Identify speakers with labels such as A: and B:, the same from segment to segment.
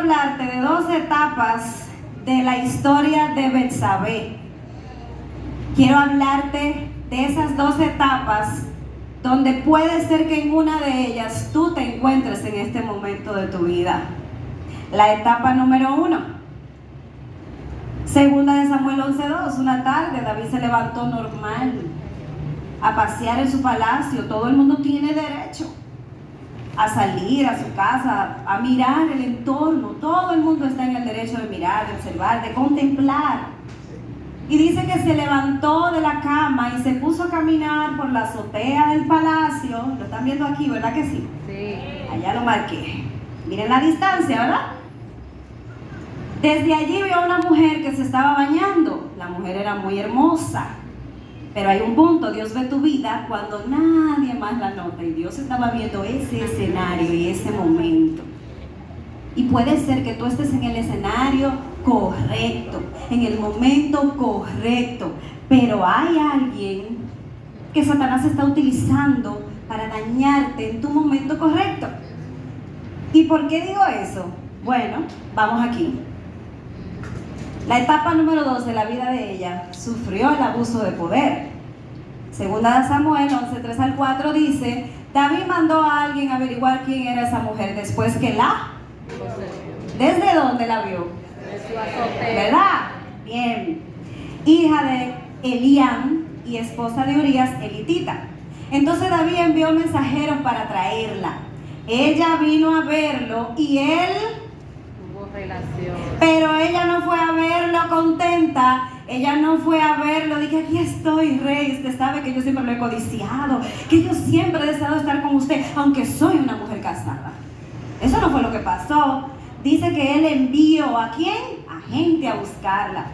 A: hablarte de dos etapas de la historia de Betsabé. Quiero hablarte de esas dos etapas donde puede ser que en una de ellas tú te encuentres en este momento de tu vida. La etapa número 1. Segunda de Samuel 11:2. Una tarde David se levantó normal a pasear en su palacio. Todo el mundo tiene derecho a salir a su casa, a mirar el entorno. Todo el mundo está en el derecho de mirar, de observar, de contemplar. Y dice que se levantó de la cama y se puso a caminar por la azotea del palacio. Lo están viendo aquí, ¿verdad que sí?
B: Sí.
A: Allá lo marqué. Miren la distancia, ¿verdad? Desde allí vio a una mujer que se estaba bañando. La mujer era muy hermosa. Pero hay un punto, Dios ve tu vida cuando nadie más la nota. Y Dios estaba viendo ese escenario y ese momento. Y puede ser que tú estés en el escenario correcto, en el momento correcto, pero hay alguien que Satanás está utilizando para dañarte en tu momento correcto. ¿Y por qué digo eso? Bueno, vamos aquí. La etapa número 2 de la vida de ella sufrió el abuso de poder. Segunda de Samuel 11:3-4 dice: David mandó a alguien a averiguar quién era esa mujer después que la... ¿Desde dónde la vio?
B: De su azotea.
A: ¿Verdad? Bien. Hija de Eliam y esposa de Urías, elitita. Entonces David envió mensajeros para traerla. Ella vino a verlo y él...
B: Tuvo relación.
A: Pero ella no fue a verlo contenta. Ella no fue a verlo. Dije, aquí estoy, rey. Usted sabe que yo siempre lo he codiciado, que yo siempre he deseado estar con usted, aunque soy una mujer casada. Eso no fue lo que pasó. Dice que él envió ¿a quién? A gente a buscarla.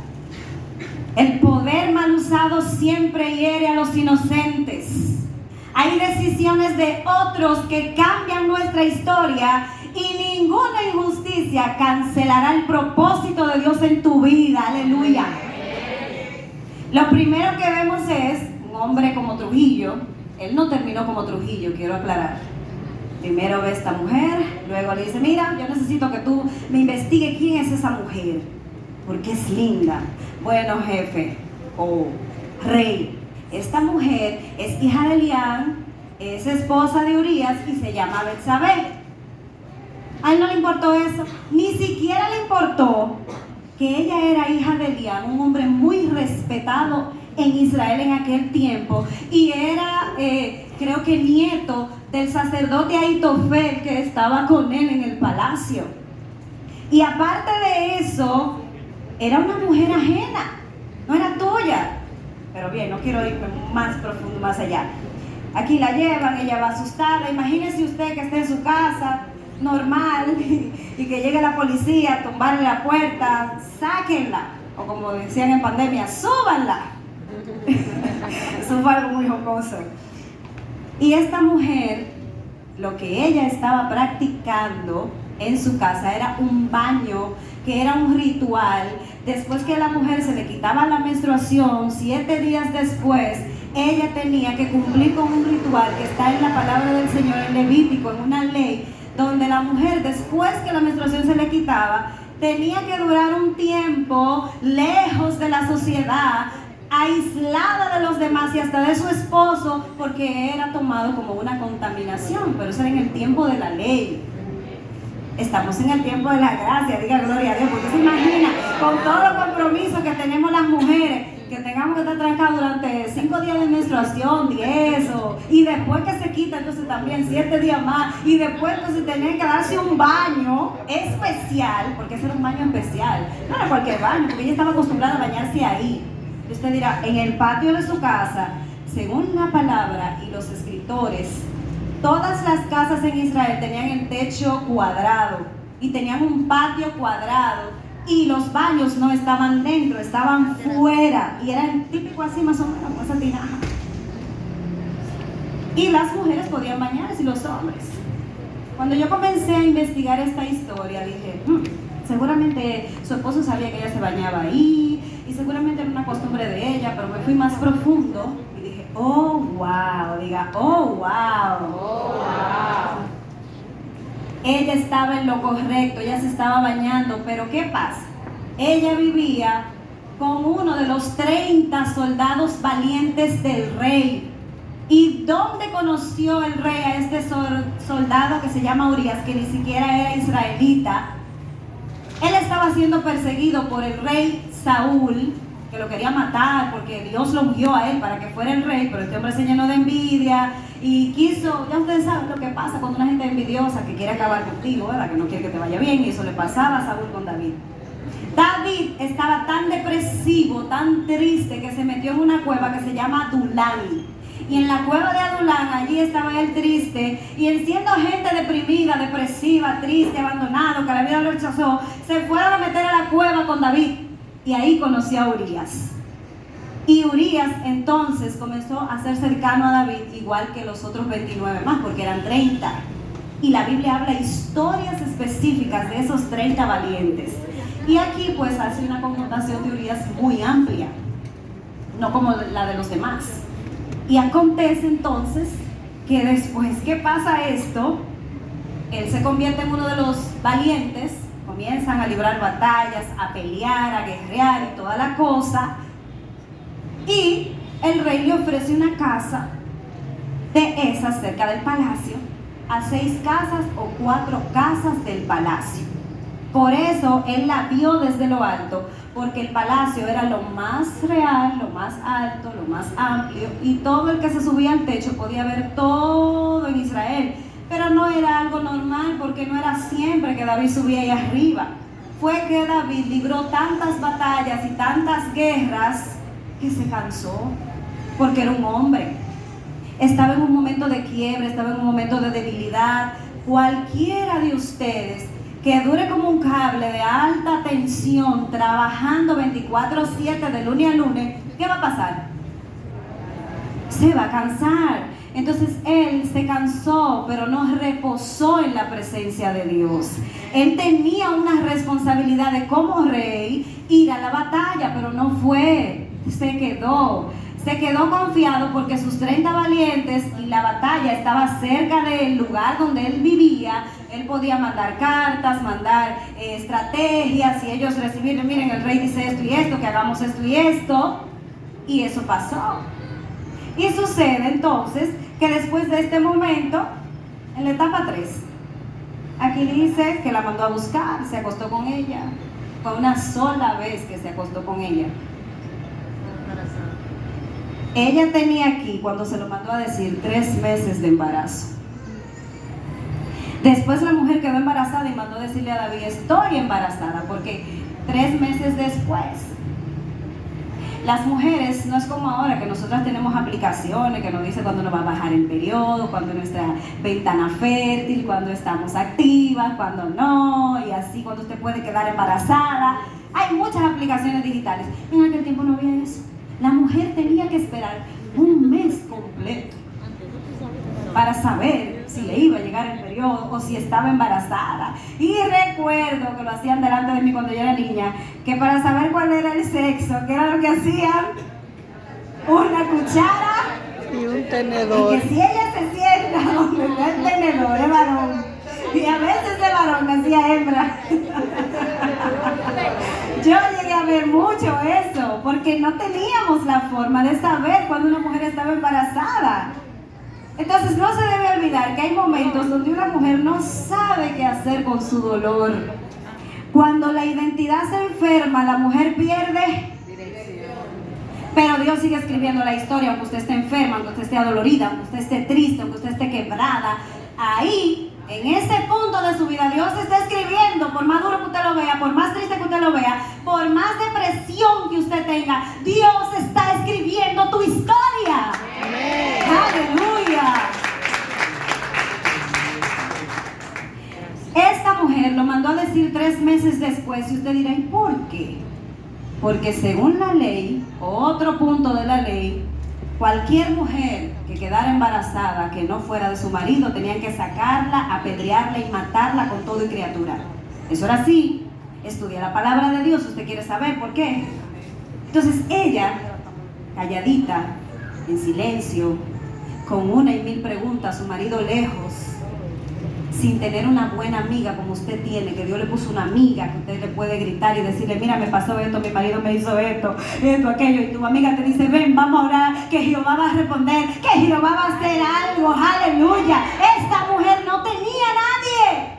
A: El poder mal usado siempre hiere a los inocentes. Hay decisiones de otros que cambian nuestra historia y ninguna injusticia cancelará el propósito de Dios en tu vida. Aleluya. Lo primero que vemos es un hombre como Trujillo. Él no terminó como Trujillo, quiero aclarar. Primero ve a esta mujer, luego le dice: mira, yo necesito que tú me investigues quién es esa mujer, porque es linda. Bueno, jefe o rey, esta mujer es hija de Eliam, es esposa de Urías y se llama Betsabé. A él no le importó eso, ni siquiera le importó que ella era hija de Eliam, un hombre muy respetado en Israel en aquel tiempo, y era, creo que nieto del sacerdote Ahitofel que estaba con él en el palacio. Y aparte de eso, era una mujer ajena, no era tuya. Pero bien, no quiero ir más profundo, más allá. Aquí la llevan, ella va asustada. Imagínese usted que esté en su casa, normal, y que llegue la policía a tumbarle la puerta. Sáquenla, o como decían en pandemia, súbanla. Eso fue algo muy jocoso. Y esta mujer, lo que ella estaba practicando en su casa era un baño, que era un ritual. Después que a la mujer se le quitaba la menstruación, 7 días después, ella tenía que cumplir con un ritual que está en la palabra del Señor, en Levítico, en una ley, donde la mujer, después que la menstruación se le quitaba, tenía que durar un tiempo lejos de la sociedad, aislada de los demás y hasta de su esposo, porque era tomado como una contaminación. Pero eso era en el tiempo de la ley. Estamos en el tiempo de la gracia, diga gloria a Dios, porque se imagina con todos los compromisos que tenemos las mujeres, que tengamos que estar trancadas durante 5 días de menstruación, 10, y después que se quita, entonces también 7 días más, y después entonces tener que darse un baño especial, porque ese era un baño especial, no era cualquier baño, porque ella estaba acostumbrada a bañarse ahí. Y usted dirá, en el patio de su casa, según la palabra y los escritores, todas las casas en Israel tenían el techo cuadrado y tenían un patio cuadrado, y los baños no estaban dentro, estaban fuera, y eran típico así más o menos como esa tinaja. Y las mujeres podían bañarse y los hombres. Cuando yo comencé a investigar esta historia, dije, seguramente su esposo sabía que ella se bañaba ahí, y seguramente era una costumbre de ella, pero me fui más profundo y dije, oh wow, diga, oh wow, oh wow. Ella estaba en lo correcto, ella se estaba bañando, pero ¿qué pasa? Ella vivía con uno de los 30 soldados valientes del rey. ¿Y dónde conoció el rey a este soldado que se llama Urías, que ni siquiera era israelita? Él estaba siendo perseguido por el rey Saúl, que lo quería matar porque Dios lo ungió a él para que fuera el rey, pero este hombre se llenó de envidia y quiso, ya ustedes saben lo que pasa cuando una gente es envidiosa que quiere acabar contigo, ¿verdad? Que no quiere que te vaya bien, y eso le pasaba a Saúl con David. David estaba tan depresivo, tan triste, que se metió en una cueva que se llama Adulán. Y en la cueva de Adulán, allí estaba él triste, y él, siendo gente deprimida, depresiva, triste, abandonado, que la vida lo rechazó, se fueron a meter a la cueva con David, y ahí conoció a Urías. Y Urías entonces comenzó a ser cercano a David, igual que los otros 29 más, porque eran 30. Y la Biblia habla historias específicas de esos 30 valientes. Y aquí pues hace una confrontación de Urías muy amplia, no como la de los demás. Y acontece entonces que después que pasa esto, él se convierte en uno de los valientes, comienzan a librar batallas, a pelear, a guerrear y toda la cosa. Y el rey le ofrece una casa de esas cerca del palacio, a 6 casas o 4 casas del palacio. Por eso él la vio desde lo alto, porque el palacio era lo más real, lo más alto, lo más amplio, y todo el que se subía al techo podía ver todo en Israel. Pero no era algo normal, porque no era siempre que David subía ahí arriba. Fue que David libró tantas batallas y tantas guerras que se cansó, porque era un hombre. Estaba en un momento de quiebre, estaba en un momento de debilidad. Cualquiera de ustedes que dure como un cable de alta tensión, trabajando 24/7 de lunes a lunes, ¿qué va a pasar? Se va a cansar. Entonces él se cansó, pero no reposó en la presencia de Dios. Él tenía una responsabilidad de como rey ir a la batalla, pero no fue, se quedó confiado porque sus 30 valientes y la batalla estaba cerca del lugar donde él vivía. Él podía mandar cartas, mandar estrategias, y ellos recibieron, miren, el rey dice esto y esto, que hagamos esto y esto, y eso pasó. Y sucede entonces que después de este momento, en la etapa 3, aquí dice que la mandó a buscar, se acostó con ella, fue una sola vez que se acostó con ella. Ella tenía aquí, cuando se lo mandó a decir, 3 meses de embarazo. Después la mujer quedó embarazada y mandó a decirle a David, estoy embarazada, porque 3 meses después. Las mujeres, no es como ahora que nosotras tenemos aplicaciones que nos dicen cuándo nos va a bajar el periodo, cuándo es nuestra ventana fértil, cuándo estamos activas, cuándo no, y así cuando usted puede quedar embarazada. Hay muchas aplicaciones digitales. En aquel tiempo no había eso. La mujer tenía que esperar un mes completo para saber si le iba a llegar el periodo o si estaba embarazada. Y recuerdo que lo hacían delante de mí cuando yo era niña, que para saber cuál era el sexo, que era lo que hacían, una cuchara
C: y un tenedor.
A: Y que si ella se sienta donde está el tenedor, es varón. Y a veces de varón nacía hembra. Yo llegué a ver mucho eso, porque no teníamos la forma de saber cuando una mujer estaba embarazada. Entonces no se debe olvidar que hay momentos donde una mujer no sabe qué hacer con su dolor. Cuando la identidad se enferma, la mujer pierde dirección. Pero Dios sigue escribiendo la historia, aunque usted esté enferma, aunque usted esté adolorida, aunque usted esté triste, aunque usted esté quebrada. Ahí, en ese punto de su vida, Dios está escribiendo, por más duro que usted lo vea, por más triste que usted lo vea, por más depresión que usted tenga, Dios está escribiendo tu historia. Amén. ¡Aleluya! Esta mujer lo mandó a decir 3 meses después, y usted dirá, ¿y por qué? Porque según la ley, otro punto de la ley, cualquier mujer que quedara embarazada, que no fuera de su marido, tenían que sacarla, apedrearla y matarla con todo y criatura. Eso era así. Estudia la palabra de Dios, usted quiere saber por qué. Entonces ella, calladita, en silencio, con 1 y 1000 preguntas, su marido lejos, sin tener una buena amiga como usted tiene, que Dios le puso una amiga que usted le puede gritar y decirle, mira, me pasó esto, mi marido me hizo esto, aquello, y tu amiga te dice, ven, vamos a orar, que Jehová va a responder, que Jehová va a hacer algo, aleluya. Esta mujer no tenía a nadie.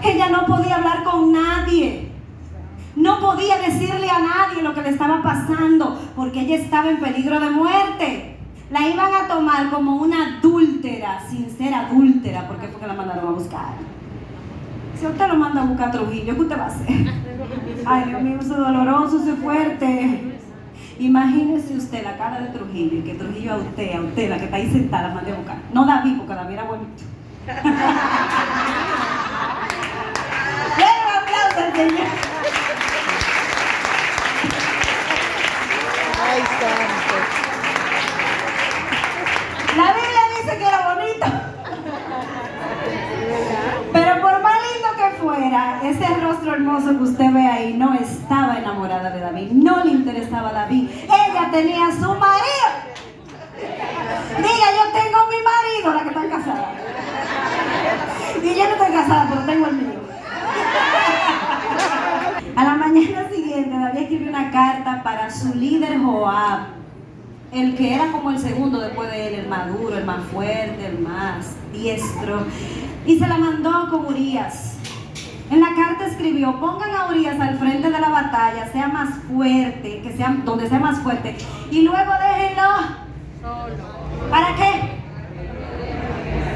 A: Ella no podía hablar con nadie. No podía decirle a nadie lo que le estaba pasando, porque ella estaba en peligro de muerte. La iban a tomar como una adúltera, sin ser adúltera, porque fue que la mandaron a buscar. Si usted lo manda a buscar a Trujillo, ¿qué usted va a hacer? Ay, Dios mío, eso es doloroso, eso es fuerte. Imagínese usted la cara de Trujillo, y que Trujillo a usted, la que está ahí sentada, la mande a buscar. No David, porque David era bonito. ¡Denle un aplauso al Señor!
C: Ay, santo.
A: La Biblia dice que era bonito. Pero por más lindo que fuera, ese rostro hermoso que usted ve ahí no estaba enamorada de David. No le interesaba a David. Ella tenía a su marido. Diga, yo tengo mi marido, la que está casada. Y yo no estoy casada, pero tengo el mío. A la mañana siguiente, David escribió una carta para su líder Joab, el que era como el segundo después de él, el más duro, el más fuerte, el más diestro, y se la mandó con Urías. En la carta escribió, pongan a Urías al frente de la batalla, sea más fuerte, donde sea más fuerte, y luego déjenlo solo. ¿Para qué?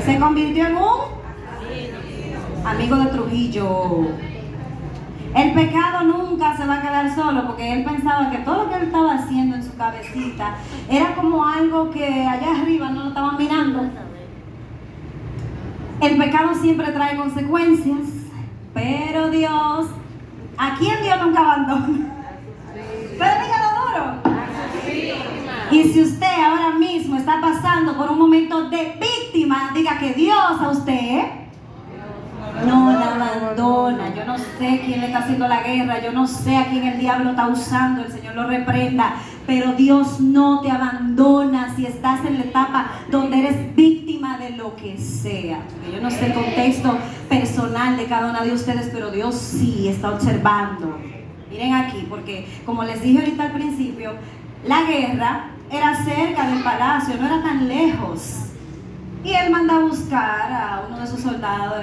A: Se convirtió en un amigo de Trujillo. El pecado nunca se va a quedar solo, porque él pensaba que todo lo que él estaba haciendo en su cabecita era como algo que allá arriba no lo estaban mirando. El pecado siempre trae consecuencias, pero Dios, ¿a quién Dios nunca abandona? Pero dígalo duro. Y si usted ahora mismo está pasando por un momento de víctima, diga que Dios a usted no la abandona. Yo no sé quién le está haciendo la guerra, yo no sé a quién el diablo está usando, el Señor lo reprenda, pero Dios no te abandona si estás en la etapa donde eres víctima de lo que sea. Yo no sé el contexto personal de cada una de ustedes, pero Dios sí está observando. Miren aquí, porque como les dije ahorita al principio, la guerra era cerca del palacio, no era tan lejos. Y él manda a buscar a uno de sus soldados,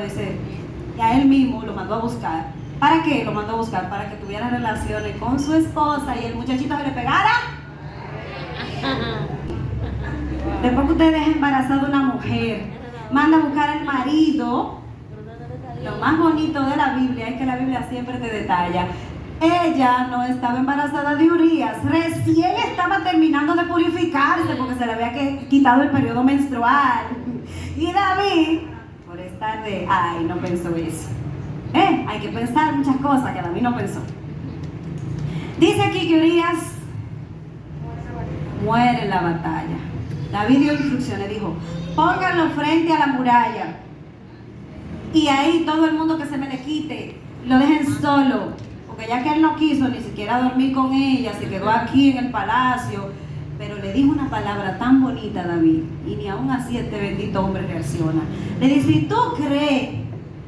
A: y a él mismo lo mandó a buscar. ¿Para qué lo mandó a buscar? Para que tuviera relaciones con su esposa y el muchachito se le pegara. Después que usted deja embarazada a una mujer, manda a buscar al marido. Lo más bonito de la Biblia es que la Biblia siempre te detalla. Ella no estaba embarazada de Urías, recién estaba terminando de purificarse porque se le había quitado el periodo menstrual. Y David, por estar no pensó eso. Hay que pensar muchas cosas que David no pensó. Dice aquí que Urías muere en la batalla. David dio instrucciones, dijo, pónganlo frente a la muralla. Y ahí todo el mundo que se me le quite, lo dejen solo. Porque ya que él no quiso ni siquiera dormir con ella, se quedó aquí en el palacio, pero le dijo una palabra tan bonita a David, y ni aún así este bendito hombre reacciona. Le dice, ¿y tú crees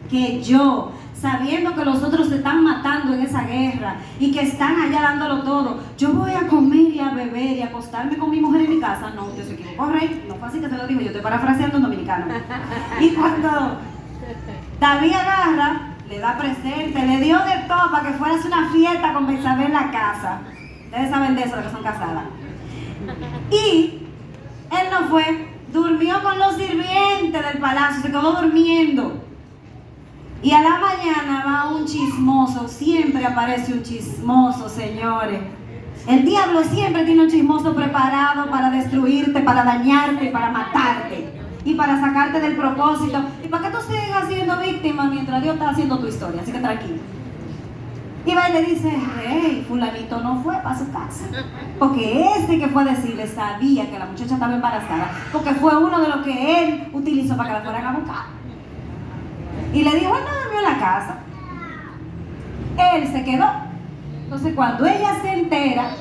A: que yo, sabiendo que los otros se están matando en esa guerra y que están allá dándolo todo, yo voy a comer y a beber y a acostarme con mi mujer en mi casa? No, usted se equivocó, rey. No fue así que te lo dijo, yo estoy parafraseando en dominicano. Y cuando David agarra, le da presente, le dio de todo para que fuera a hacer una fiesta con Betsabé en la casa. Ustedes saben de eso, los que son casadas. Y él no fue, durmió con los sirvientes del palacio, se quedó durmiendo. Y a la mañana va un chismoso, siempre aparece un chismoso, señores. El diablo siempre tiene un chismoso preparado para destruirte, para dañarte, para matarte. Y para sacarte del propósito. ¿Y para qué tú sigas siendo víctima mientras Dios está haciendo tu historia? Así que tranquilo. Y va y le dice, rey, fulanito no fue para su casa. Porque ese que fue a decirle sabía que la muchacha estaba embarazada. Porque fue uno de los que él utilizó para que la fueran a buscar. Y le dijo, él no durmió en la casa. Él se quedó. Entonces cuando ella se entera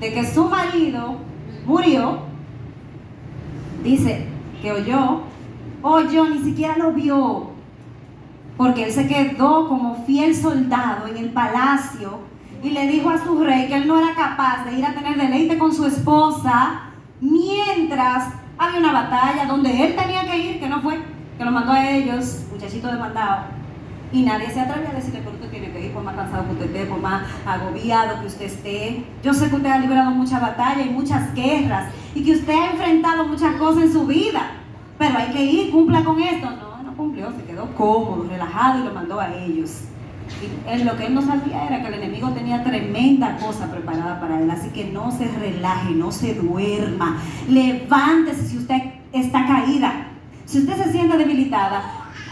A: de que su marido murió, dice que oyó oyó, ni siquiera lo vio, porque él se quedó como fiel soldado en el palacio y le dijo a su rey que él no era capaz de ir a tener deleite con su esposa mientras había una batalla donde él tenía que ir, que no fue, que lo mandó a ellos, muchachito demandado. Y nadie se atreve a decirle, pero usted tiene que ir, por más cansado que usted esté, por más agobiado que usted esté. Yo sé que usted ha librado muchas batallas y muchas guerras, y que usted ha enfrentado muchas cosas en su vida, pero hay que ir, cumpla con esto. No cumplió, se quedó cómodo, relajado y lo mandó a ellos. Y lo que él no sabía era que el enemigo tenía tremenda cosa preparada para él, así que no se relaje, no se duerma. Levántese si usted está caída, si usted se siente debilitada.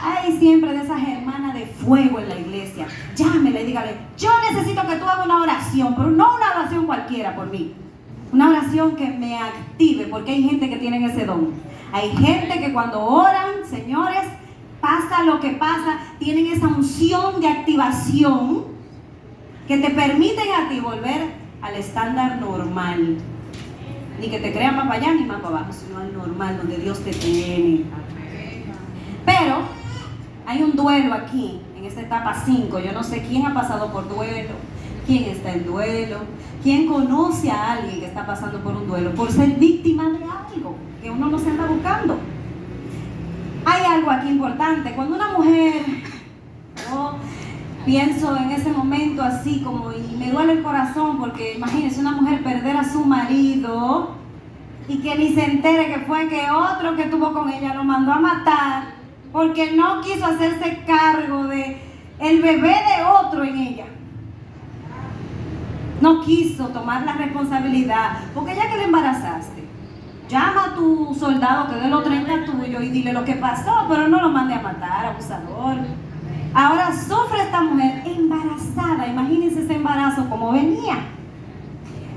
A: Hay siempre de esas hermanas de fuego en la iglesia. Llámela y dígale, yo necesito que tú hagas una oración, pero no una oración cualquiera por mí. Una oración que me active, porque hay gente que tiene ese don. Hay gente que cuando oran, señores, pasa lo que pasa, tienen esa unción de activación que te permiten a ti volver al estándar normal. Ni que te crean más para allá ni más para abajo, sino al normal, donde Dios te tiene. Pero hay un duelo aquí, en esta etapa 5. Yo no sé quién ha pasado por duelo, quién está en duelo, quién conoce a alguien que está pasando por un duelo, por ser víctima de algo que uno no se anda buscando. Hay algo aquí importante. Cuando una mujer, yo pienso en ese momento así como, y me duele el corazón, porque imagínense una mujer perder a su marido y que ni se entere que fue que otro que tuvo con ella lo mandó a matar porque no quiso hacerse cargo de el bebé de otro en ella. No quiso tomar la responsabilidad, porque ya que le embarazaste, llama a tu soldado que dé los 30 tuyos y dile lo que pasó, pero no lo mande a matar, abusador. Ahora sufre esta mujer embarazada, imagínense ese embarazo como venía.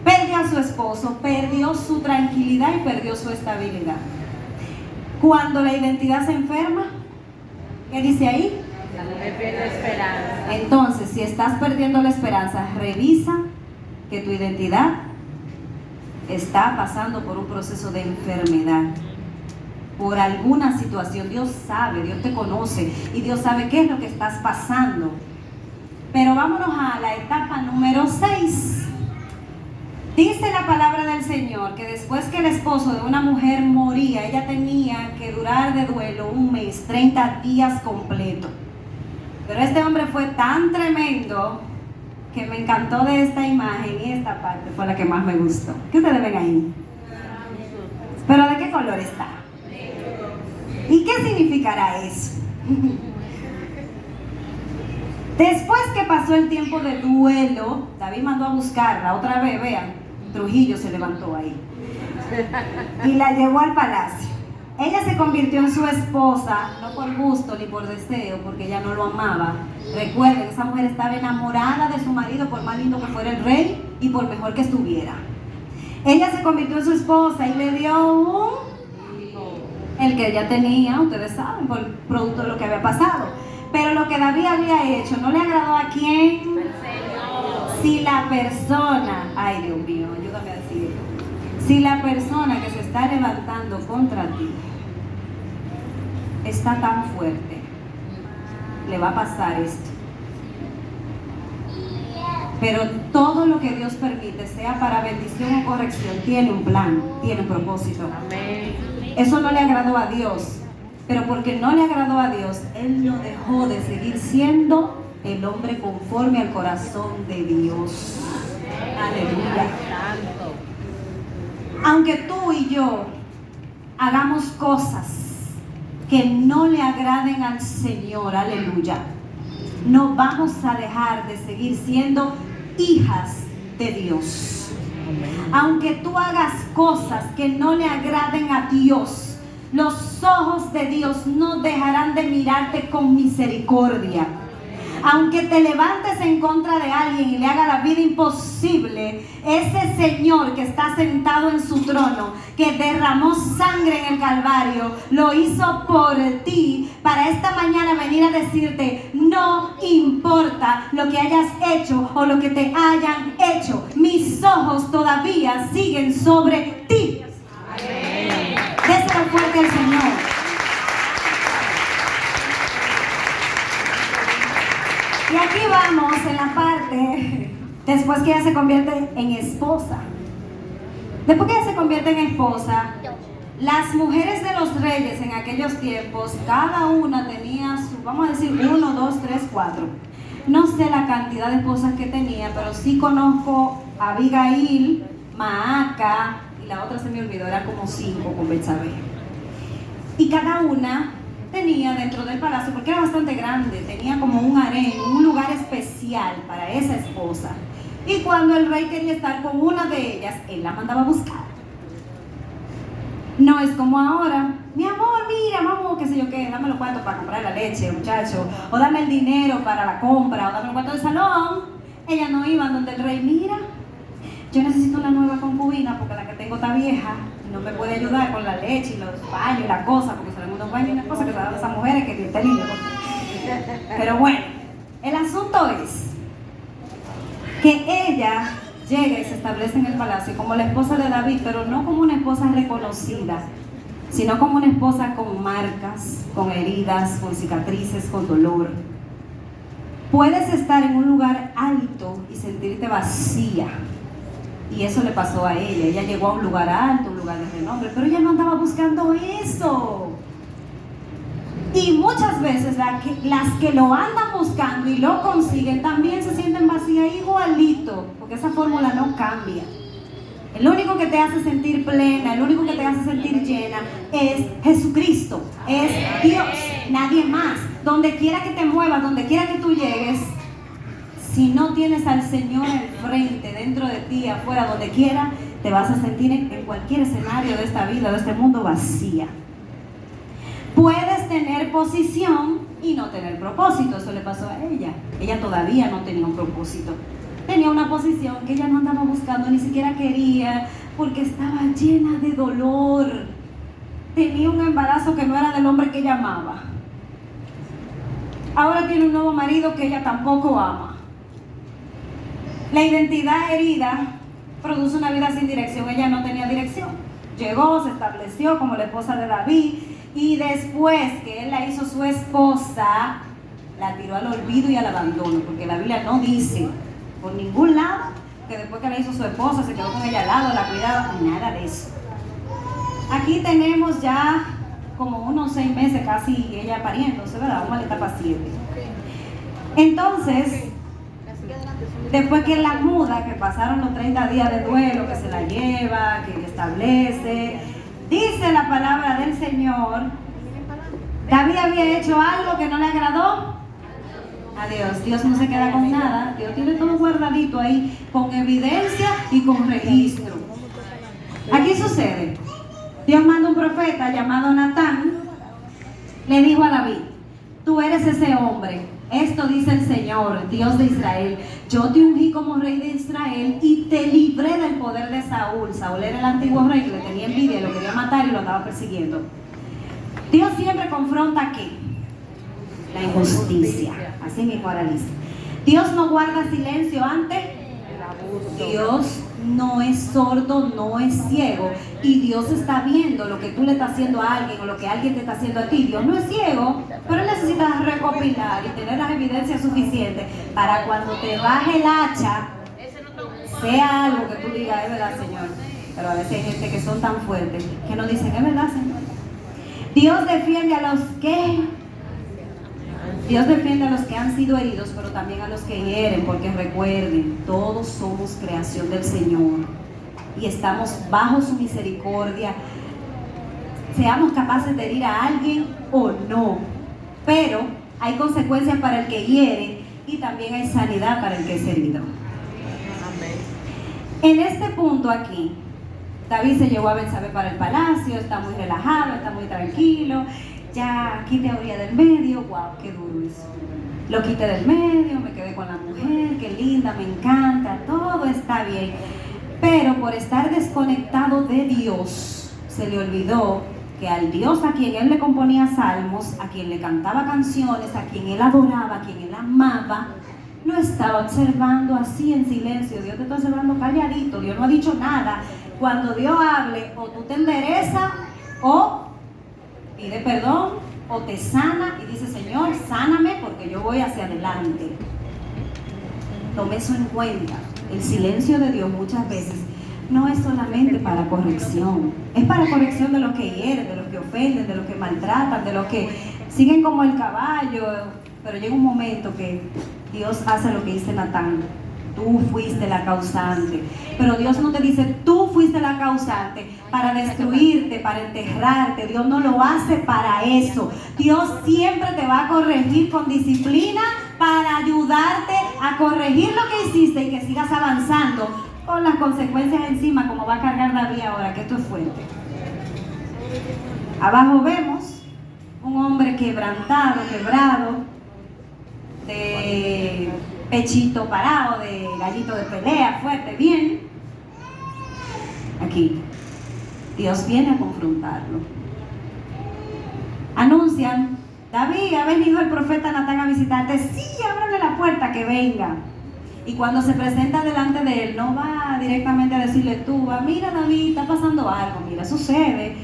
A: Perdió a su esposo, perdió su tranquilidad y perdió su estabilidad. Cuando la identidad se enferma, ¿qué dice ahí?
B: La mujer pierde esperanza.
A: Entonces, si estás perdiendo la esperanza, revisa que tu identidad está pasando por un proceso de enfermedad, por alguna situación. Dios sabe, Dios te conoce y Dios sabe qué es lo que estás pasando. Pero vámonos a la etapa número 6. Dice la palabra del Señor que después que el esposo de una mujer moría, ella tenía que durar de duelo 1 mes, 30 días completos. Pero este hombre fue tan tremendo que me encantó de esta imagen, y esta parte fue la que más me gustó. ¿Qué ustedes ven ahí? ¿Pero de qué color está? ¿Y qué significará eso? Después que pasó el tiempo de duelo, David mandó a buscarla otra vez, vean, Trujillo se levantó ahí y la llevó al palacio. Ella se convirtió en su esposa, no por gusto ni por deseo, porque ella no lo amaba. Recuerden, esa mujer estaba enamorada de su marido, por más lindo que fuera el rey y por mejor que estuviera. Ella se convirtió en su esposa y le dio el que ella tenía, ustedes saben, por producto de lo que había pasado. Pero lo que David había hecho no le agradó a quién. Si la persona, ay Dios mío, ayúdame a decirlo. Si la persona que se está levantando contra ti está tan fuerte, le va a pasar esto. Pero todo lo que Dios permite, sea para bendición o corrección, tiene un plan, tiene un propósito.
B: Amén.
A: Eso no le agradó a Dios, pero porque no le agradó a Dios, Él no dejó de seguir siendo el hombre conforme al corazón de Dios. Aleluya. Aunque tú y yo hagamos cosas que no le agraden al Señor, aleluya, no vamos a dejar de seguir siendo hijas de Dios. Aunque tú hagas cosas que no le agraden a Dios, los ojos de Dios no dejarán de mirarte con misericordia. Aunque te levantes en contra de alguien y le haga la vida imposible, ese Señor que está sentado en su trono, que derramó sangre en el Calvario, lo hizo por ti, para esta mañana venir a decirte, no importa lo que hayas hecho o lo que te hayan hecho, mis ojos todavía siguen sobre ti. Amén. Déselo fuerte al Señor. Y aquí vamos en la parte, después que ella se convierte en esposa. Después que ella se convierte en esposa, las mujeres de los reyes en aquellos tiempos, cada una tenía su, vamos a decir, 1, 2, 3, 4. No sé la cantidad de esposas que tenía, pero sí conozco a Abigail, Maaca, y la otra se me olvidó, era como 5 con Betsabé. Y cada una tenía dentro del palacio, porque era bastante grande, tenía como un harén, un lugar especial para esa esposa. Y cuando el rey quería estar con una de ellas, él la mandaba a buscar. No es como ahora, mi amor, mira, vamos, qué sé yo qué, dame los cuartos para comprar la leche, muchacho, o dame el dinero para la compra, o dame los cuartos del salón. Ella no iba donde el rey, mira, yo necesito una nueva concubina porque la que tengo está vieja, no me puede ayudar con la leche y los baños y la cosa, porque son unos baños y unas cosas que se dan a esas mujeres que te lindo. Pero bueno, el asunto es que ella llega y se establece en el palacio como la esposa de David, pero no como una esposa reconocida, sino como una esposa con marcas, con heridas, con cicatrices, con dolor. Puedes estar en un lugar alto y sentirte vacía, y eso le pasó a ella. Ella llegó a un lugar alto, un lugar de renombre, pero ella no andaba buscando eso. Y muchas veces las que lo andan buscando y lo consiguen también se sienten vacías igualito, porque esa fórmula no cambia. El único que te hace sentir plena, el único que te hace sentir llena es Jesucristo, es Dios, nadie más. Donde quiera que te muevas, donde quiera que tú llegues, si no tienes al Señor enfrente, dentro de ti, afuera, donde quiera, te vas a sentir en cualquier escenario de esta vida, de este mundo, vacía. Puedes tener posición y no tener propósito. Eso le pasó a ella. Ella todavía no tenía un propósito. Tenía una posición que ella no andaba buscando, ni siquiera quería, porque estaba llena de dolor. Tenía un embarazo que no era del hombre que ella amaba. Ahora tiene un nuevo marido que ella tampoco ama. La identidad herida produce una vida sin dirección. Ella no tenía dirección. Llegó, se estableció como la esposa de David, y después que él la hizo su esposa, la tiró al olvido y al abandono, porque la Biblia no dice por ningún lado que después que la hizo su esposa se quedó con ella al lado, la cuidaba, nada de eso. Aquí tenemos ya como unos 6 meses casi ella pariéndose, ¿verdad? Vamos a la etapa 7. Entonces, después que la muda, que pasaron los 30 días de duelo, que se la lleva, que le establece, dice la palabra del Señor, David había hecho algo que no le agradó a Dios. Dios no se queda con nada. Dios tiene todo guardadito ahí, con evidencia y con registro. Aquí sucede, Dios manda un profeta llamado Natán, le dijo a David, tú eres ese hombre. Esto dice el Señor, Dios de Israel. Yo te ungí como rey de Israel y te libré del poder de Saúl. Saúl era el antiguo rey que le tenía envidia, lo quería matar y lo estaba persiguiendo. Dios siempre confronta ¿qué? La injusticia. Así mismo ahora dice. Dios no guarda silencio ante el abuso. Dios no es sordo, no es ciego. Y Dios está viendo lo que tú le estás haciendo a alguien o lo que alguien te está haciendo a ti. Dios no es ciego, pero Él necesita recopilar y tener las evidencias suficientes para cuando te baje el hacha, sea algo que tú digas, es verdad, Señor. Pero a veces hay gente que son tan fuertes que no dicen, es verdad, Señor. Dios defiende a los que han sido heridos, pero también a los que hieren, porque recuerden, todos somos creación del Señor y estamos bajo su misericordia, seamos capaces de herir a alguien o no, pero hay consecuencias para el que hiere y también hay sanidad para el que es herido. En este punto aquí, David se llevó a Betsabé para el palacio, está muy relajado, está muy tranquilo, ya quité a Uría del medio, wow, qué duro eso. Lo quité del medio, me quedé con la mujer, qué linda, me encanta, todo está bien. Pero por estar desconectado de Dios, se le olvidó que al Dios a quien él le componía salmos, a quien le cantaba canciones, a quien él adoraba, a quien él amaba, lo estaba observando así en silencio. Dios te está observando calladito, Dios no ha dicho nada. Cuando Dios hable, o tú te enderezas, o pide perdón, o te sana y dice, Señor, sáname porque yo voy hacia adelante. tome eso en cuenta. El silencio de Dios muchas veces no es solamente para corrección, es para corrección de los que hieren, de los que ofenden, de los que maltratan, de los que siguen como el caballo. Pero llega un momento que Dios hace lo que dice Natán: tú fuiste la causante. Pero Dios no te dice tú fuiste la causante para destruirte, para enterrarte. Dios no lo hace para eso. Dios siempre te va a corregir con disciplina para ayudarte a corregir lo que hiciste y que sigas avanzando con las consecuencias encima, como va a cargar David ahora, que esto es fuerte. Abajo vemos un hombre quebrantado, quebrado, de pechito parado, de gallito de pelea, fuerte, bien. Aquí, Dios viene a confrontarlo. Anuncian: David, ha venido el profeta Natán a visitarte. Sí, ábrele la puerta, que venga. Y cuando se presenta delante de él, no va directamente a decirle: tú, mira David, está pasando algo. Mira, sucede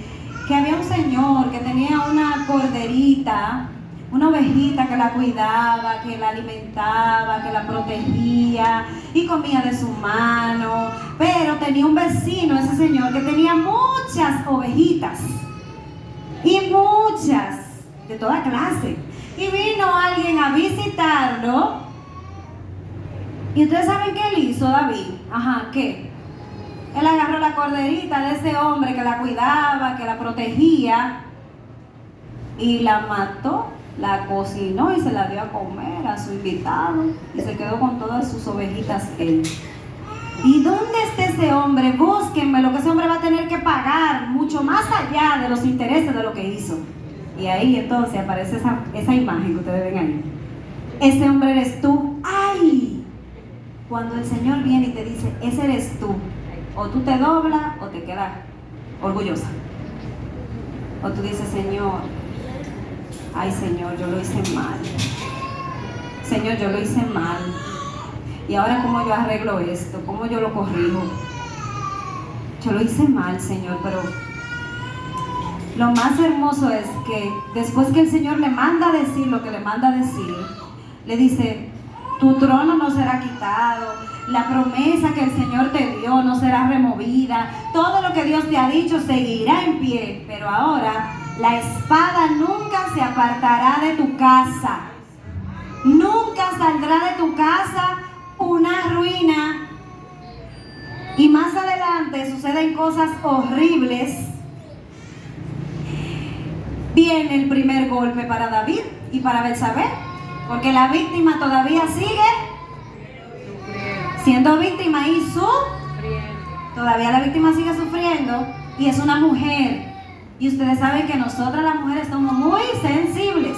A: que había un señor que tenía una corderita, una ovejita que la cuidaba, que la alimentaba, que la protegía y comía de su mano. Pero tenía un vecino, ese señor, que tenía muchas ovejitas. Y muchas, de toda clase. Y vino alguien a visitarlo. Y ustedes saben qué él hizo, David. Ajá, ¿qué? Él agarró la corderita de ese hombre que la cuidaba, que la protegía, y la mató, la cocinó y se la dio a comer a su invitado. Y se quedó con todas sus ovejitas él. ¿Y dónde está ese hombre? Búsquenme, lo que ese hombre va a tener que pagar, mucho más allá de los intereses de lo que hizo. Y ahí entonces aparece esa imagen que ustedes ven ahí. Ese hombre eres tú. ¡Ay! Cuando el Señor viene y te dice: ese eres tú, o tú te doblas o te quedas orgullosa. O tú dices: Señor, ay Señor, yo lo hice mal. Señor, yo lo hice mal. Y ahora, ¿cómo yo arreglo esto? ¿Cómo yo lo corrijo? Yo lo hice mal, Señor, pero lo más hermoso es que después que el Señor le manda a decir lo que le manda a decir, le dice: tu trono no será quitado, la promesa que el Señor te dio no será removida, todo lo que Dios te ha dicho seguirá en pie, pero ahora la espada nunca se apartará de tu casa, nunca saldrá de tu casa una ruina. Y más adelante suceden cosas horribles. Viene el primer golpe para David y para Betsabé, porque la víctima todavía sigue siendo víctima y todavía la víctima sigue sufriendo, y es una mujer. Y ustedes saben que nosotras las mujeres somos muy sensibles.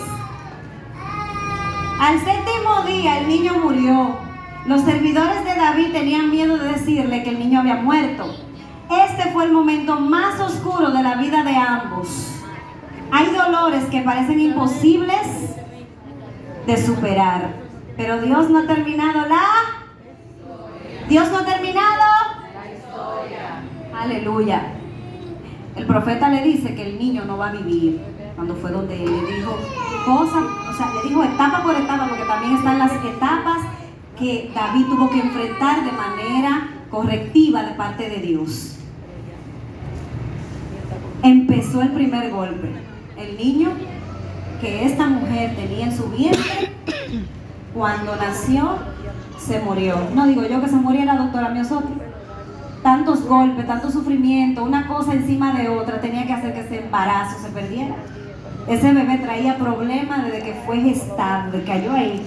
A: Al séptimo día el niño murió. Los servidores de David tenían miedo de decirle que el niño había muerto. Este fue el momento más oscuro de la vida de ambos. Hay dolores que parecen imposibles de superar, pero Dios no ha terminado Dios no ha terminado la historia. Aleluya. El profeta le dice que el niño no va a vivir. Cuando fue donde él le dijo cosas, o sea, le dijo etapa por etapa, porque también están las etapas que David tuvo que enfrentar de manera correctiva de parte de Dios. Empezó el primer golpe. El niño que esta mujer tenía en su vientre, cuando nació, se murió. No digo yo que se muriera, doctora Miosotti. Tantos golpes, tanto sufrimiento, una cosa encima de otra, tenía que hacer que ese embarazo se perdiera. Ese bebé traía problemas desde que fue gestado, desde que cayó ahí.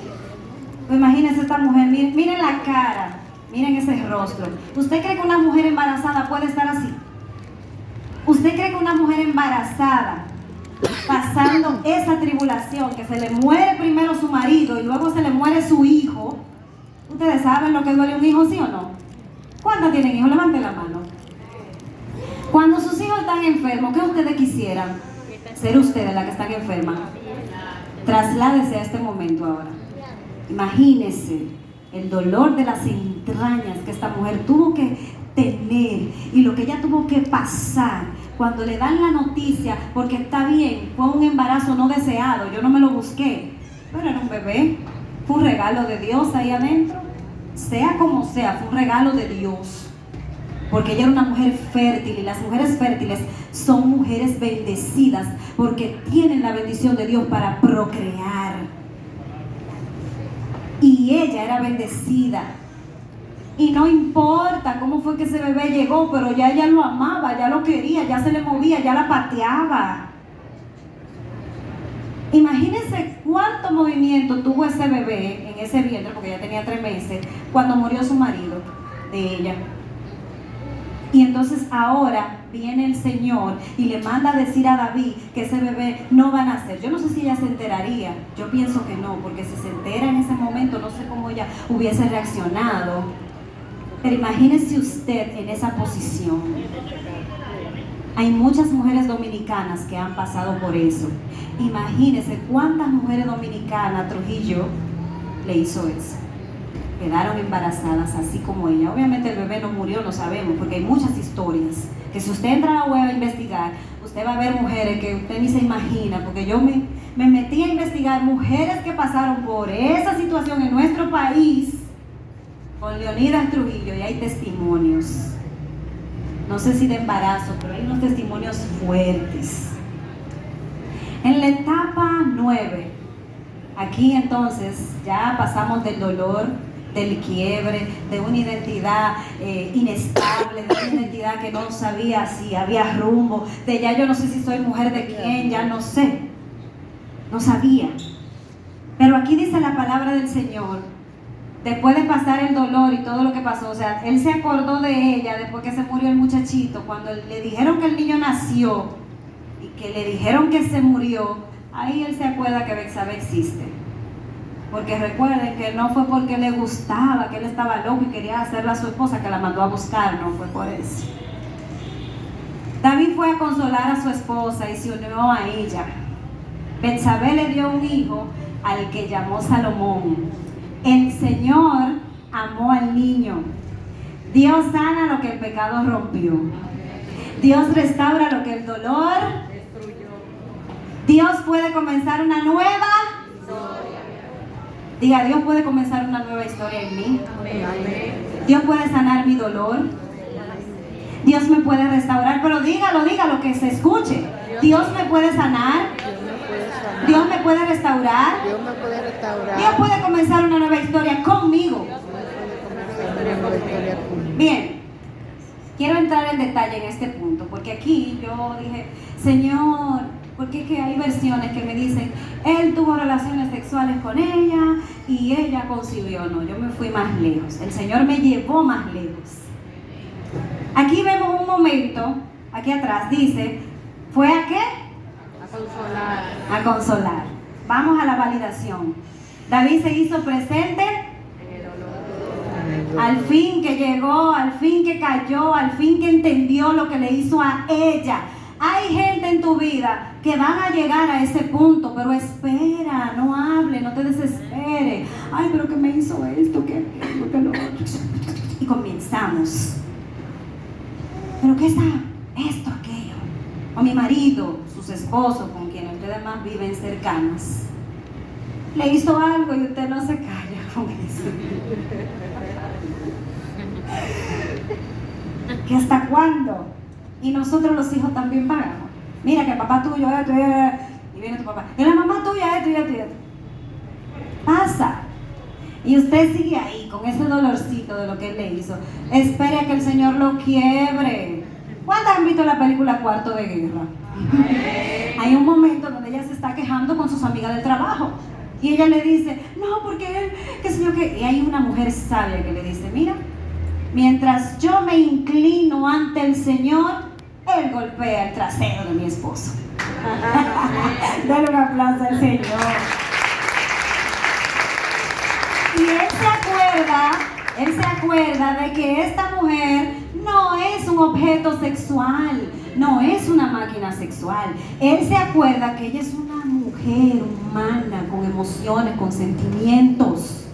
A: Pues imagínense esta mujer, miren la cara, miren ese rostro. ¿Usted cree que una mujer embarazada puede estar así? ¿Usted cree que una mujer embarazada, pasando esa tribulación, que se le muere primero su marido y luego se le muere su hijo? ¿Ustedes saben lo que duele un hijo, sí o no? ¿Cuántas tienen hijos? Levanten la mano. Cuando sus hijos están enfermos, ¿qué ustedes quisieran? Ser ustedes la que están enferma. Trasládese a este momento ahora. Imagínese el dolor de las entrañas que esta mujer tuvo que tener y lo que ella tuvo que pasar cuando le dan la noticia, porque está bien, fue un embarazo no deseado, yo no me lo busqué, pero era un bebé, fue un regalo de Dios ahí adentro. sea como sea, fue un regalo de Dios. Porque ella era una mujer fértil, y las mujeres fértiles son mujeres bendecidas porque tienen la bendición de Dios para procrear. Y ella era bendecida. Y no importa cómo fue que ese bebé llegó, pero ya ella lo amaba, ya lo quería, ya se le movía, ya la pateaba. Imagínense cuánto movimiento tuvo ese bebé en ese vientre, porque ya tenía 3 meses, cuando murió su marido de ella. Y entonces ahora viene el Señor y le manda a decir a David que ese bebé no va a nacer. Yo no sé si ella se enteraría, yo pienso que no, porque si se entera en ese momento, no sé cómo ella hubiese reaccionado. Pero imagínese usted en esa posición. Hay muchas mujeres dominicanas que han pasado por eso. Imagínese cuántas mujeres dominicanas Trujillo le hizo eso. Quedaron embarazadas así como ella. Obviamente el bebé no murió, no sabemos, porque hay muchas historias que si usted entra a la web a investigar, usted va a ver mujeres que usted ni se imagina, porque yo me metí a investigar mujeres que pasaron por esa situación en nuestro país con Leonidas Trujillo, y hay testimonios, no sé si de embarazo, pero hay unos testimonios fuertes. En la etapa 9, aquí entonces ya pasamos del dolor, del quiebre, de una identidad inestable, de una identidad que no sabía si había rumbo, de ya yo no sé si soy mujer de quién, ya no sé, no sabía. Pero aquí dice la palabra del Señor, después de pasar el dolor y todo lo que pasó, o sea, él se acordó de ella después que se murió el muchachito, cuando le dijeron que el niño nació y que le dijeron que se murió, ahí él se acuerda que Betsabé existe. Porque recuerden que no fue porque le gustaba, que él estaba loco y quería hacerla a su esposa que la mandó a buscar, no fue por eso. David fue a consolar a su esposa y se unió a ella. Betsabé le dio un hijo al que llamó Salomón. El Señor amó al niño. Dios sana lo que el pecado rompió. Dios restaura lo que el dolor destruyó. Dios puede comenzar una nueva historia. Diga, Dios puede comenzar una nueva historia en mí. Amén. Dios puede sanar mi dolor. Dios me puede restaurar, pero dígalo, que se escuche. Dios me puede sanar. Dios me puede restaurar. Dios puede comenzar una nueva historia conmigo. Bien, quiero entrar en detalle en este punto, porque aquí yo dije, Señor, porque es que hay versiones que me dicen, él tuvo relaciones sexuales con ella y ella concibió. No, yo me fui más lejos. El Señor me llevó más lejos. Aquí vemos un momento, aquí atrás dice, ¿fue a qué?
B: A consolar.
A: A consolar. Vamos a la validación. David se hizo presente. Al fin que llegó, al fin que cayó, al fin que entendió lo que le hizo a ella. Hay gente en tu vida que van a llegar a ese punto, pero espera, no hable, no te desesperes. Ay, pero que me hizo esto, que aquello, que lo otro. Y comenzamos. ¿Pero qué está? Esto, aquello. O mi marido, sus esposos, con quienes ustedes más viven cercanas, le hizo algo y usted no se calla con eso. ¿Que hasta cuándo? Y nosotros los hijos también pagamos. Mira que el papá tuyo esto, y viene tu papá. Y la mamá tuya esto y esto y esto. Pasa. Y usted sigue ahí con ese dolorcito de lo que él le hizo. Espere a que el Señor lo quiebre. ¿Cuántas han visto la película Cuarto de Guerra? Hay un momento donde ella se está quejando con sus amigas del trabajo. Y ella le dice, no, porque él, qué sé yo qué. Y hay una mujer sabia que le dice, mira, mientras yo me inclino ante el Señor, él golpea el trasero de mi esposo. Dale un aplauso al Señor. Y él se acuerda de que esta mujer no es un objeto sexual, no es una máquina sexual. Él se acuerda que ella es una mujer humana, con emociones, con sentimientos.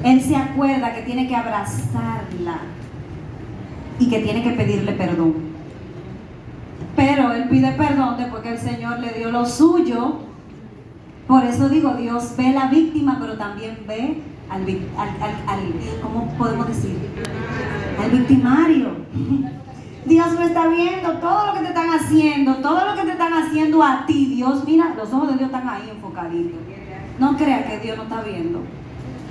A: Él se acuerda que tiene que abrazarla y que tiene que pedirle perdón. Pero él pide perdón después que el Señor le dio lo suyo. Por eso digo, Dios ve la víctima, pero también ve ¿cómo podemos decir? Al victimario. Dios lo está viendo, todo lo que te están haciendo, todo lo que te están haciendo a ti. Dios, mira, los ojos de Dios están ahí enfocaditos. No creas que Dios no está viendo,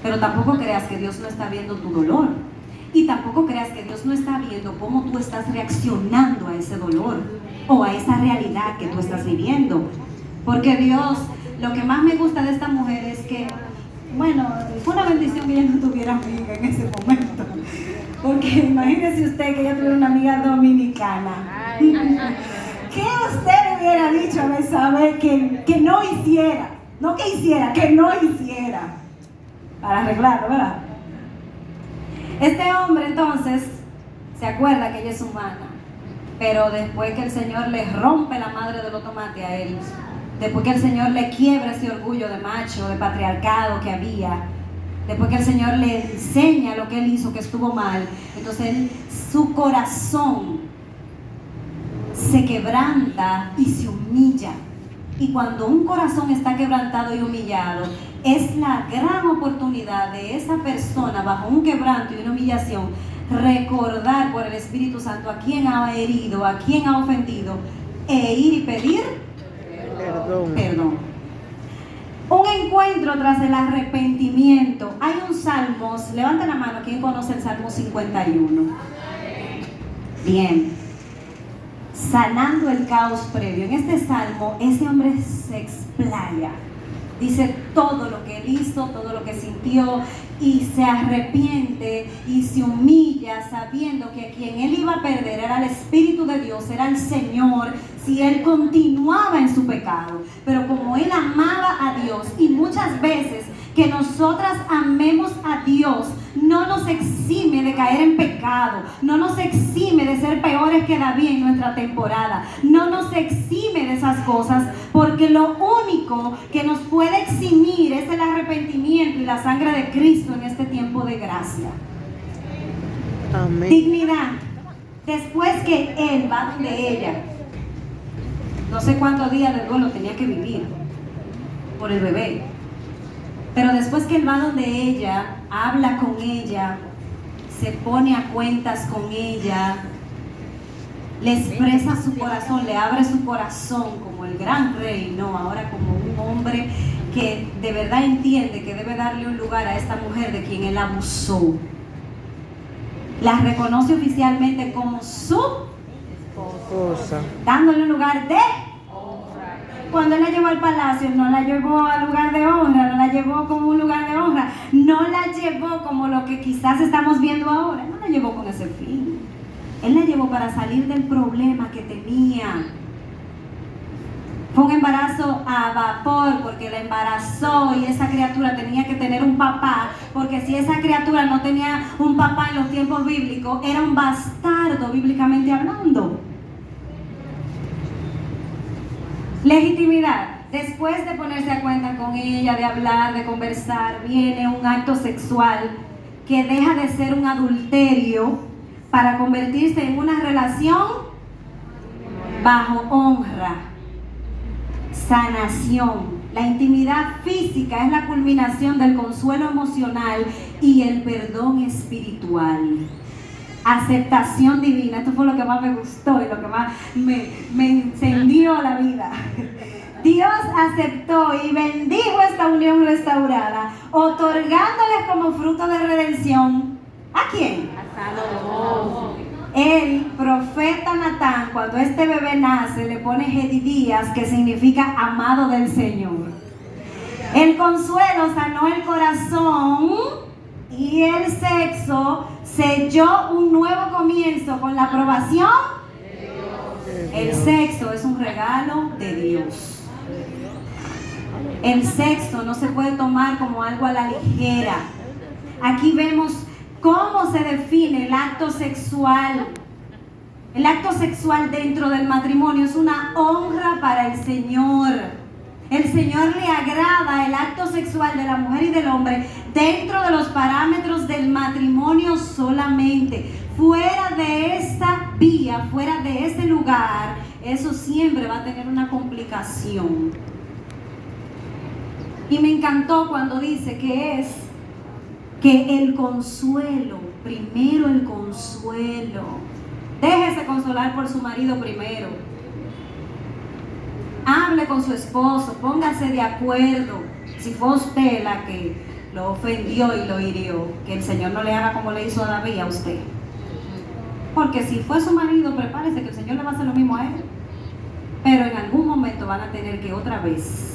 A: pero tampoco creas que Dios no está viendo tu dolor. Y tampoco creas que Dios no está viendo cómo tú estás reaccionando a ese dolor o a esa realidad que tú estás viviendo. Porque Dios, lo que más me gusta de esta mujer es que, bueno, fue una bendición que ella no tuviera amiga en ese momento. Porque imagínese usted que ella tuviera una amiga dominicana. ¿Qué usted le hubiera dicho a Betsabé que no hiciera? No que hiciera, que no hiciera. Para arreglarlo, ¿verdad? Este hombre entonces se acuerda que ella es humana, pero después que el Señor le rompe la madre de los tomates a él, después que el Señor le quiebra ese orgullo de macho, de patriarcado que había, después que el Señor le enseña lo que él hizo, que estuvo mal, entonces su corazón se quebranta y se humilla. Y cuando un corazón está quebrantado y humillado, es la gran oportunidad de esa persona bajo un quebranto y una humillación recordar por el Espíritu Santo a quién ha herido, a quién ha ofendido, e ir y pedir perdón. Un encuentro tras el arrepentimiento. Hay un salmo, levanta la mano, ¿quién conoce el Salmo 51? Bien. Sanando el caos previo. En este salmo, ese hombre se explaya. Dice todo lo que él hizo, todo lo que sintió, y se arrepiente y se humilla sabiendo que a quien él iba a perder era el Espíritu de Dios, era el Señor, si él continuaba en su pecado. Pero como él amaba a Dios, y muchas veces que nosotras amemos a Dios no nos exime de caer en pecado, no nos exime de ser peores que David en nuestra temporada, no nos exime de esas cosas, porque lo único que nos puede eximir es el arrepentimiento y la sangre de Cristo en este tiempo de gracia.
C: Amén.
A: Dignidad. Después que él va donde ella, no sé cuántos días de duelo tenía que vivir por el bebé, pero después que él va donde ella, habla con ella, se pone a cuentas con ella, le expresa su corazón, le abre su corazón como el gran rey, no, ahora como un hombre que de verdad entiende que debe darle un lugar a esta mujer de quien él abusó. La reconoce oficialmente como su
C: esposa,
A: dándole un lugar de honra. Cuando él la llevó al palacio, no la llevó al lugar de honra, no la llevó como un lugar de honra, no la llevó como lo que quizás estamos viendo ahora, no la llevó con ese fin. Él la llevó para salir del problema que tenía. Fue un embarazo a vapor porque la embarazó y esa criatura tenía que tener un papá, porque si esa criatura no tenía un papá en los tiempos bíblicos, era un bastardo bíblicamente hablando. Legitimidad. Después de ponerse a cuenta con ella, de hablar, de conversar, viene un acto sexual que deja de ser un adulterio para convertirse en una relación bajo honra. Sanación. La intimidad física es la culminación del consuelo emocional y el perdón espiritual. Aceptación divina. Esto fue lo que más me gustó y lo que más me encendió la vida. Dios aceptó y bendijo esta unión restaurada, otorgándoles como fruto de redención. ¿A quién?
B: A Salomón.
A: El profeta Natán, cuando este bebé nace, le pone Jedidías, que significa amado del Señor. El consuelo sanó el corazón y el sexo selló un nuevo comienzo con la aprobación. El sexo es un regalo de Dios. El sexo no se puede tomar como algo a la ligera. Aquí vemos cómo se define el acto sexual. El acto sexual dentro del matrimonio es una honra para el Señor. El Señor le agrada el acto sexual de la mujer y del hombre dentro de los parámetros del matrimonio solamente. Fuera de esa vía, fuera de ese lugar, eso siempre va a tener una complicación. Y me encantó cuando dice que el consuelo, primero el consuelo. Déjese consolar por su marido primero. Hable con su esposo, póngase de acuerdo. Si fue usted la que lo ofendió y lo hirió, que el Señor no le haga como le hizo a David a usted. Porque si fue su marido, prepárese que el Señor le va a hacer lo mismo a él. Pero en algún momento van a tener que otra vez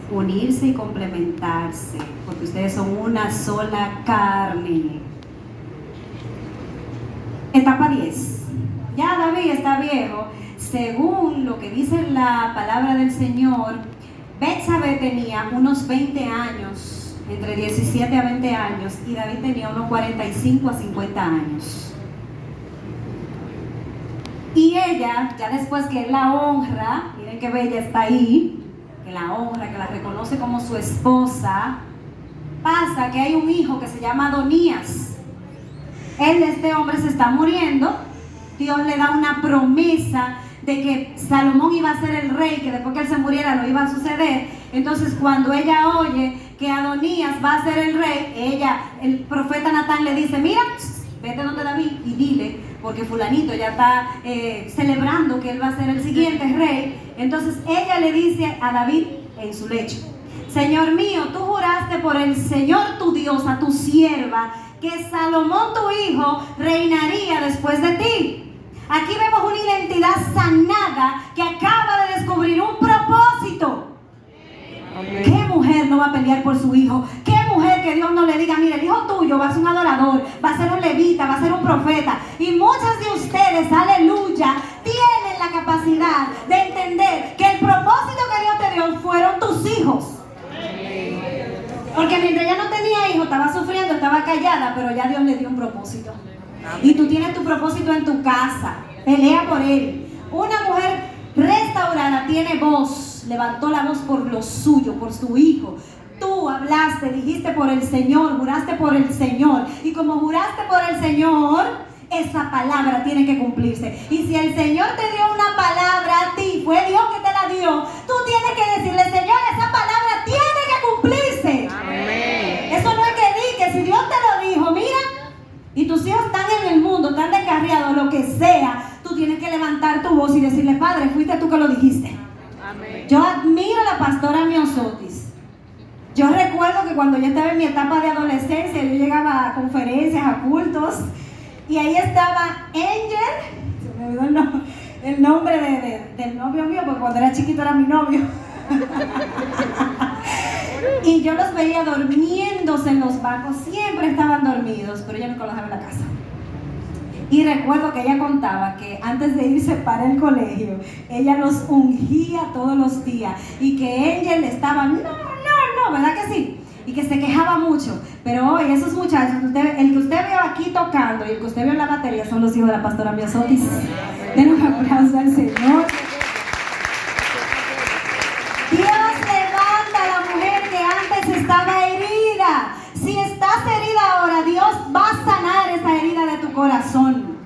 A: unirse y complementarse, porque ustedes son una sola carne. Etapa 10. Ya David está viejo. Según lo que dice la palabra del Señor, Betsabé tenía unos 20 años, entre 17 a 20 años, y David tenía unos 45 a 50 años. Y ella, ya después que él la honra, miren qué bella está ahí, que la honra, que la reconoce como su esposa, pasa que hay un hijo que se llama Adonías. Este hombre se está muriendo. Dios le da una promesa de que Salomón iba a ser el rey, que después que él se muriera lo iba a suceder. Entonces cuando ella oye que Adonías va a ser el rey, el profeta Natán le dice, mira, vete donde David y dile, porque fulanito ya está celebrando que él va a ser el siguiente rey. Entonces ella le dice a David en su lecho, Señor mío, tú juraste por el Señor tu Dios a tu sierva que Salomón tu hijo reinaría después de ti. Aquí vemos una identidad sanada que acaba de descubrir un propósito. Amén. ¿Qué mujer no va a pelear por su hijo? ¿Qué mujer que Dios no le diga, mire, el hijo tuyo va a ser un adorador, va a ser un levita, va a ser un profeta? Y muchas de ustedes, aleluya, tienen la capacidad de entender que el propósito que Dios te dio fueron tus hijos. Porque mientras ella no tenía hijos, estaba sufriendo, estaba callada, pero ya Dios le dio un propósito. Y tú tienes tu propósito en tu casa. Pelea por él. Una mujer restaurada tiene voz. Levantó la voz por lo suyo, por su hijo. Tú hablaste, dijiste por el Señor, juraste por el Señor. Y como juraste por el Señor, esa palabra tiene que cumplirse. Y si el Señor te dio una palabra a ti, fue Dios que te la dio, tú tienes que decirle, Señor, esa palabra tiene que cumplirse. Amén. Eso no es que si Dios te lo dijo, mira, y tus hijos están en el mundo, están descarriados, lo que sea, tú tienes que levantar tu voz y decirle, Padre, fuiste tú que lo dijiste. Amén. Yo admiro a la pastora Miosotis. Yo recuerdo que cuando yo estaba en mi etapa de adolescencia, yo llegaba a conferencias, a cultos, y ahí estaba Angel, se me olvidó el nombre del novio mío, porque cuando era chiquito era mi novio. Y yo los veía durmiéndose en los bancos, siempre estaban dormidos, pero yo nunca los dejaba en la casa. Y recuerdo que ella contaba que antes de irse para el colegio, ella los ungía todos los días y que Angel estaba, no, ¿verdad que sí? Y que se quejaba mucho. Pero hoy esos muchachos, el que usted vio aquí tocando y el que usted vio en la batería son los hijos de la pastora Miosotis. Den un aplauso al Señor. Dios levanta a la mujer que antes estaba herida. Si estás herida ahora, Dios va a sanar esa herida de tu corazón.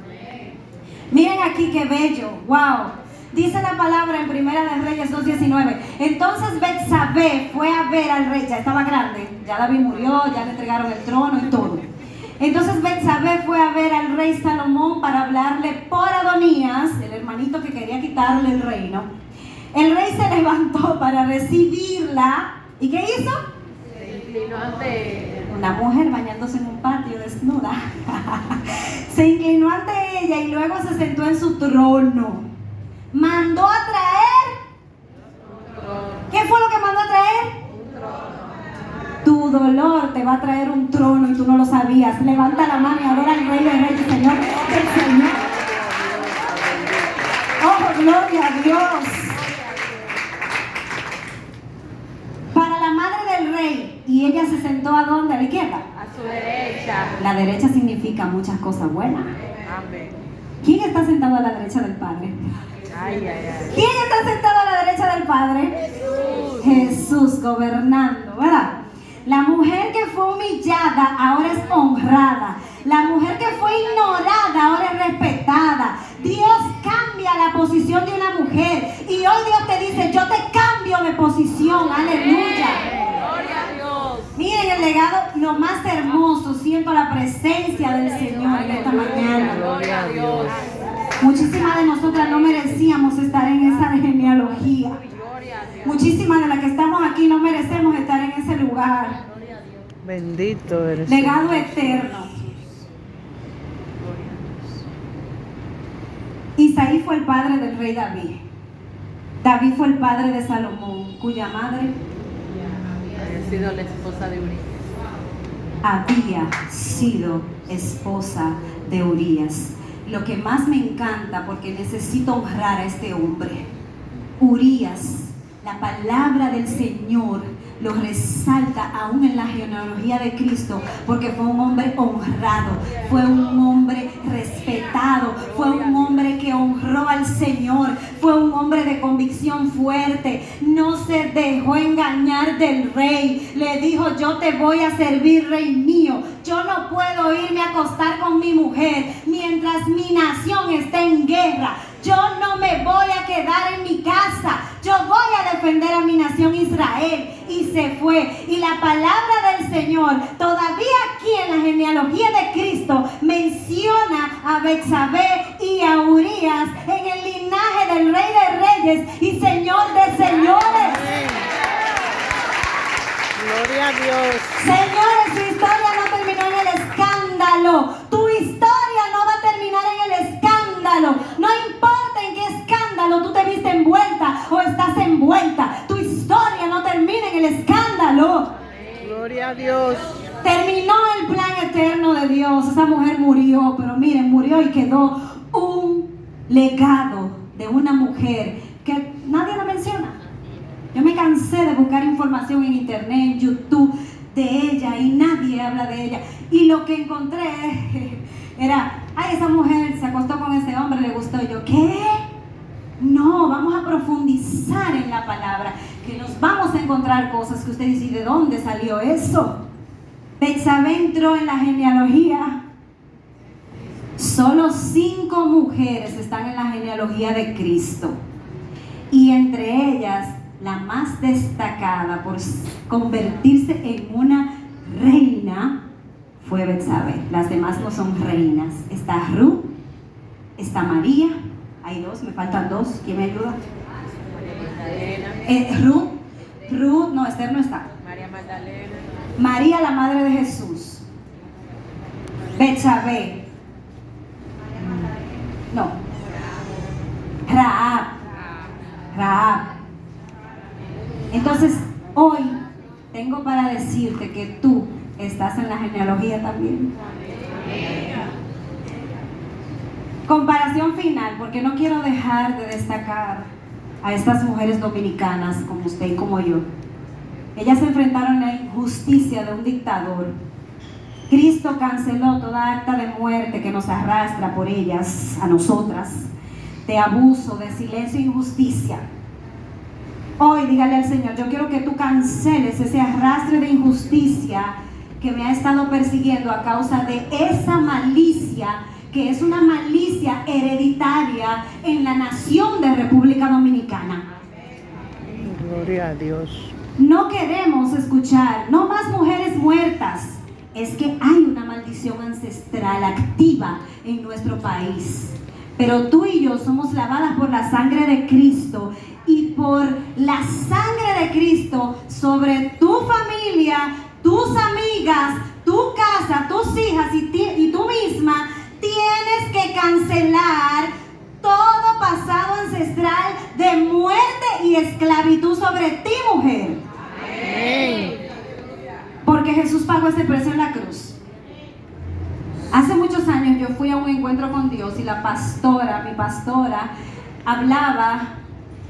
A: Miren aquí qué bello, wow. Dice la palabra en Primera de Reyes 2:19. Entonces Betsabé fue a ver al rey, ya estaba grande, ya David murió, ya le entregaron el trono y todo. Entonces Betsabé fue a ver al rey Salomón para hablarle por Adonías, el hermanito que quería quitarle el reino. El rey se levantó para recibirla. ¿Y qué hizo?
B: Se inclinó ante
A: una mujer bañándose en un patio desnuda. Se inclinó ante ella y luego se sentó en su trono. Mandó a traer. ¿Qué fue lo que mandó a traer? Tu dolor te va a traer un trono y tú no lo sabías. Levanta la mano y adora al Rey de Reyes, Señor del Señor. Oh, gloria a Dios. Para la madre del rey, y ella se sentó ¿a dónde? ¿A la izquierda?
B: a su derecha.
A: La derecha significa muchas cosas buenas.
B: Amén.
A: ¿Quién está sentado a la derecha del Padre? ¿Quién está sentado a la derecha del Padre? Jesús gobernando, ¿verdad? La mujer que fue humillada ahora es honrada. La mujer que fue ignorada ahora es respetada. Dios cambia la posición de una mujer. Y hoy Dios te dice, yo te cambio de posición. Aleluya. legado, lo más hermoso, siento la presencia del Señor en esta mañana.
C: Gloria a Dios.
A: Muchísimas de nosotras no merecíamos estar en esa genealogía. Muchísimas de las que estamos aquí no merecemos estar en ese lugar.
C: Bendito eres.
A: Legado eterno. Isaí fue el padre del rey David. David fue el padre de Salomón, cuya madre
B: Había sido la esposa de Urías.
A: había sido esposa de Urías. Lo que más me encanta, porque necesito honrar a este hombre, Urías, la palabra del Señor lo resalta aún en la genealogía de Cristo, porque fue un hombre honrado, fue un hombre respetado, fue un hombre que honró al Señor, fue un hombre de convicción fuerte, no se dejó engañar del rey, le dijo: yo te voy a servir, rey mío, yo no puedo irme a acostar con mi mujer mientras mi nación está en guerra. Yo no me voy a quedar en mi casa. Yo voy a defender a mi nación Israel. Y se fue. Y la palabra del Señor, todavía aquí en la genealogía de Cristo, menciona a Betsabé y a Urías en el linaje del Rey de Reyes y Señor de Señores.
C: Gloria a Dios.
A: Señores, su historia no terminó en el escándalo. Tu historia no va a terminar en el escándalo. No importa en qué escándalo tú te viste envuelta o estás envuelta. Tu historia no termina en el escándalo.
C: Gloria a Dios.
A: Terminó el plan eterno de Dios. Esa mujer murió, pero miren, murió y quedó un legado de una mujer que nadie la menciona. Yo me cansé de buscar información en internet, en YouTube, de ella, y nadie habla de ella. Y lo que encontré era: ay, esa mujer se acostó con ese hombre, le gustó. Y yo, ¿qué? No, vamos a profundizar en la palabra, que nos vamos a encontrar cosas que usted dice: ¿y de dónde salió eso? Betsabé entró en la genealogía. Solo 5 mujeres están en la genealogía de Cristo. Y entre ellas, la más destacada por convertirse en una reina fue Betsabé. Las demás no son reinas. Está Ruth, está María. Hay 2, me faltan 2. ¿Quién me ayuda? Ruth, no, Esther no está.
B: María Magdalena.
A: María, la madre de Jesús. Betsabé. No. Rahab. Entonces, hoy tengo para decirte que tú estás en la genealogía también. Comparación final, porque no quiero dejar de destacar a estas mujeres dominicanas como usted y como yo. Ellas se enfrentaron a la injusticia de un dictador. Cristo canceló toda acta de muerte que nos arrastra por ellas, a nosotras, de abuso, de silencio e injusticia. Hoy dígale al Señor: yo quiero que tú canceles ese arrastre de injusticia que me ha estado persiguiendo a causa de esa malicia, que es una malicia hereditaria en la nación de República Dominicana.
C: Gloria a Dios.
A: No queremos escuchar, no más mujeres muertas. Es que hay una maldición ancestral activa en nuestro país. Pero tú y yo somos lavadas por la sangre de Cristo, y por la sangre de Cristo sobre tu familia, tus amigas, tu casa, tus hijas y tú misma, tienes que cancelar todo pasado ancestral de muerte y esclavitud sobre ti, mujer.
C: Amén.
A: Porque Jesús pagó ese precio en la cruz. Hace muchos años yo fui a un encuentro con Dios y mi pastora, hablaba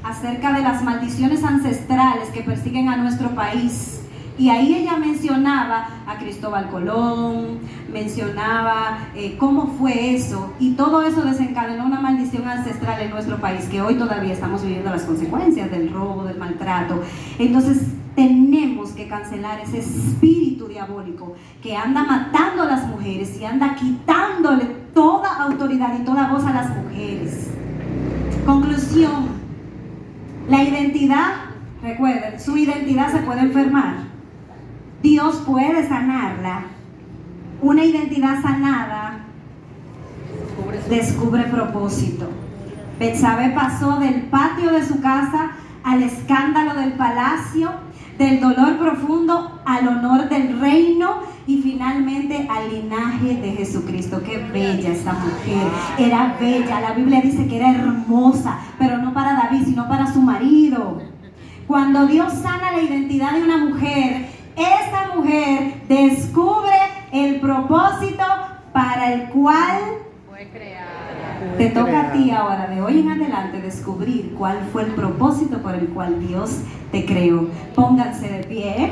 A: acerca de las maldiciones ancestrales que persiguen a nuestro país. Y ahí ella mencionaba a Cristóbal Colón, mencionaba cómo fue eso, y todo eso desencadenó una maldición ancestral en nuestro país, que hoy todavía estamos viviendo las consecuencias del robo, del maltrato. Entonces tenemos que cancelar ese espíritu diabólico que anda matando a las mujeres y anda quitándole toda autoridad y toda voz a las mujeres. Conclusión: la identidad, recuerden, su identidad se puede enfermar. Dios puede sanarla. Una identidad sanada descubre propósito. Betsabé pasó del patio de su casa al escándalo del palacio, del dolor profundo al honor del reino y finalmente al linaje de Jesucristo. Qué bella esta mujer, era bella. La Biblia dice que era hermosa, pero no para David, sino para su marido. Cuando Dios sana la identidad de una mujer, esa mujer descubre el propósito para el cual
B: fue creada.
A: te toca a ti ahora, de hoy en adelante, descubrir cuál fue el propósito por el cual Dios te creó. Pónganse de pie.